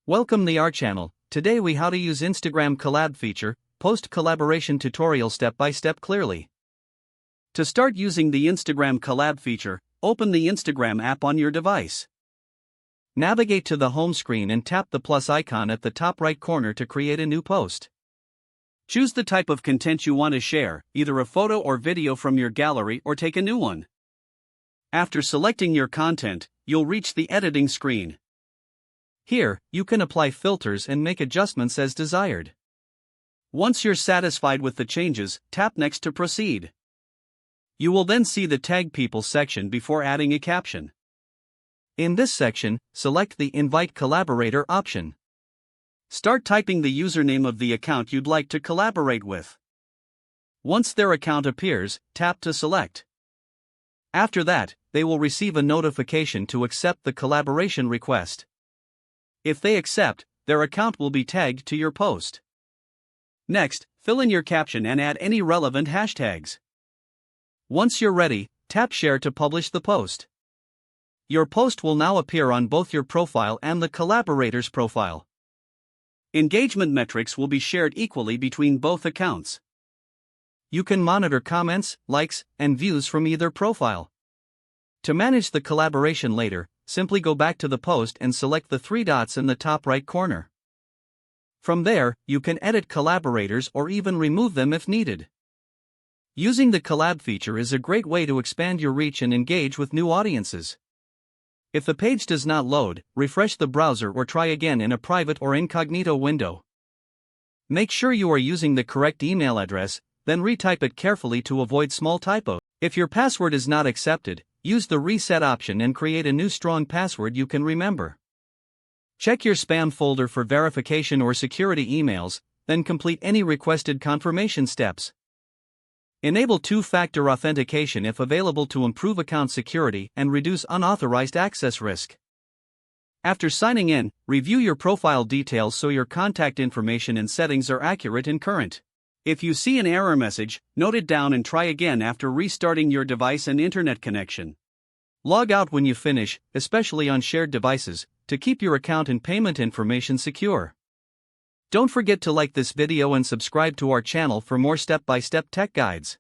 Welcome to our channel. Today we how to use Instagram Collab feature, post collaboration tutorial step by step clearly. To start using the Instagram Collab feature, open the Instagram app on your device. Navigate to the home screen and tap the plus icon at the top right corner to create a new post. Choose the type of content you want to share, either a photo or video from your gallery or take a new one. After selecting your content, you'll reach the editing screen. Here, you can apply filters and make adjustments as desired. Once you're satisfied with the changes, tap Next to proceed. You will then see the Tag People section before adding a caption. In this section, select the Invite Collaborator option. Start typing the username of the account you'd like to collaborate with. Once their account appears, tap to select. After that, they will receive a notification to accept the collaboration request. If they accept, their account will be tagged to your post. Next, fill in your caption and add any relevant hashtags. Once you're ready, tap Share to publish the post. Your post will now appear on both your profile and the collaborator's profile. Engagement metrics will be shared equally between both accounts. You can monitor comments, likes, and views from either profile. To manage the collaboration later, simply go back to the post and select the three dots in the top right corner. From there, you can edit collaborators or even remove them if needed. Using the Collab feature is a great way to expand your reach and engage with new audiences. If the page does not load, refresh the browser or try again in a private or incognito window. Make sure you are using the correct email address, then retype it carefully to avoid small typos. If your password is not accepted, use the reset option and create a new strong password you can remember. Check your spam folder for verification or security emails, then complete any requested confirmation steps. Enable two-factor authentication if available to improve account security and reduce unauthorized access risk. After signing in, review your profile details so your contact information and settings are accurate and current. If you see an error message, note it down and try again after restarting your device and internet connection. Log out when you finish, especially on shared devices, to keep your account and payment information secure. Don't forget to like this video and subscribe to our channel for more step-by-step tech guides.